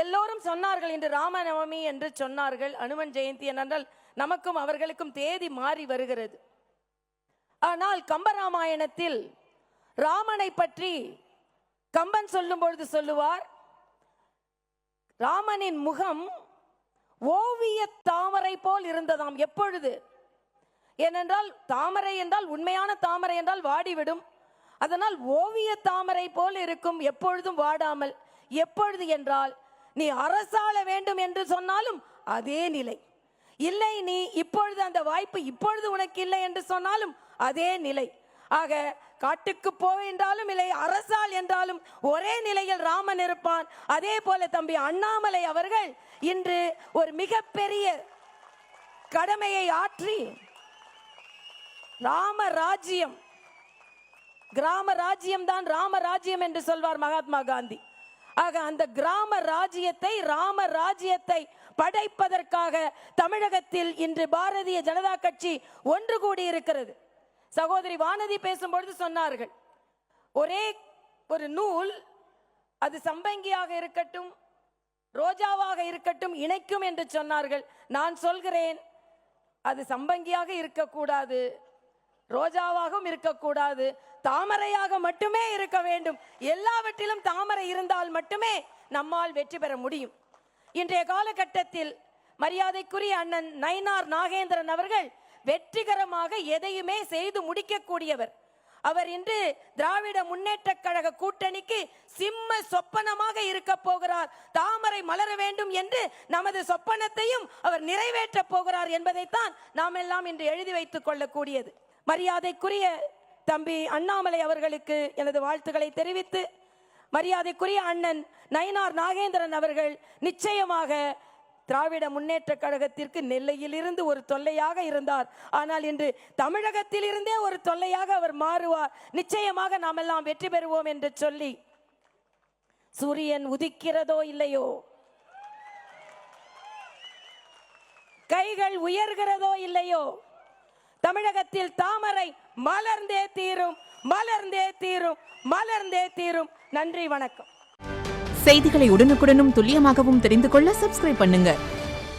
எல்லோரும் சொன்னார்கள் இன்று ராமநவமி என்று சொன்னார்கள், அனுமன் ஜெயந்தி என்றால் நமக்கும் அவர்களுக்கும் தேதி மாறி வருகிறது. ஆனால் கம்பராமாயணத்தில் ராமனை பற்றி கம்பன் சொல்லும் பொழுது சொல்லுவார், ராமனின் முகம் ஓவிய தாமரை போல் இருந்ததாம். எப்பொழுது? ஏனென்றால் தாமரை என்றால், உண்மையான தாமரை என்றால் வாடிவிடும். அதனால் ஓவிய தாமரை போல் இருக்கும், எப்பொழுதும் வாடாமல். எப்பொழுது என்றால், நீ அரசாள வேண்டும் என்று சொன்னாலும் அதே நிலை இல்லை, நீ இப்பொழுது அந்த வாய்ப்பு இப்பொழுது உனக்கு இல்லை என்று சொன்னாலும் அதே நிலை. ஆக காட்டுக்கு போவென்றாலும் இல்லை, அரசால் என்றாலும் ஒரே நிலையில் ராமன் இருப்பான். அதே போல தம்பி அண்ணாமலை அவர்கள் இன்று ஒரு மிகப்பெரிய கடமையை ஆற்றி ராமராஜ்யம், கிராம ராஜ்யம் தான் ராமராஜ்யம் என்று சொல்வார் மகாத்மா காந்தி. ஆக அந்த கிராம ராஜ்யத்தை, ராம ராஜ்யத்தை படைப்பதற்காக தமிழகத்தில் இன்று பாரதிய ஜனதா கட்சி ஒன்று கூடி இருக்கிறது. சகோதரி வானதி பேசும்பொழுது சொன்னார்கள், ஒரே ஒரு நூல் அது சம்பங்கியாக இருக்கட்டும், ரோஜாவாக இருக்கட்டும், இணைக்கும் என்று சொன்னார்கள். நான் சொல்கிறேன், அது சம்பங்கியாக இருக்கக்கூடாது, ரோஜாவாகவும் இருக்கக்கூடாது, தாமரையாக மட்டுமே இருக்க வேண்டும். எல்லாவற்றிலும் தாமரை இருந்தால் மட்டுமே நம்மால் வெற்றி பெற முடியும். இன்றைய காலகட்டத்தில் மரியாதைக்குரிய அண்ணன் நயினார் நாகேந்திரன் அவர்கள் வெற்றிகரமாக எதையுமே செய்து முடிக்கக்கூடியவர். அவர் இன்று திராவிட முன்னேற்ற கழக கூட்டணிக்கு சிம்ம சொப்பனமாக இருக்க போகிறார். தாமரை மலர வேண்டும் என்று நமது சொப்பனத்தையும் அவர் நிறைவேற்ற போகிறார் என்பதைத்தான் நாம் எல்லாம் இன்று எழுதி வைத்துக் கொள்ளக்கூடியது. மரியாதைக்குரிய தம்பி அண்ணாமலை அவர்களுக்கு எனது வாழ்த்துக்களை தெரிவித்து, மரியாதைக்குரிய அண்ணன் நயினார் நாகேந்திரன் அவர்கள் நிச்சயமாக திராவிட முன்னேற்ற கழகத்திற்கு நெல்லையிலிருந்து ஒரு தொல்லையாக இருந்தார். ஆனால் இன்று தமிழகத்தில் இருந்தே ஒரு தொல்லையாக அவர் மாறுவார். நிச்சயமாக நாம் எல்லாம் வெற்றி பெறுவோம் என்று சொல்லி, சூரியன் உதிக்கிறதோ இல்லையோ, கைகள் உயர்கிறதோ இல்லையோ, தமிழகத்தில் தாமரை மலர்ந்தே தீரும், மலர்ந்தே தீரும், மலர்ந்தே தீரும். நன்றி, வணக்கம். செய்திகளை உடனுக்குடனும் துல்லியமாகவும் தெரிந்து கொள்ள சப்ஸ்கிரைப் பண்ணுங்க.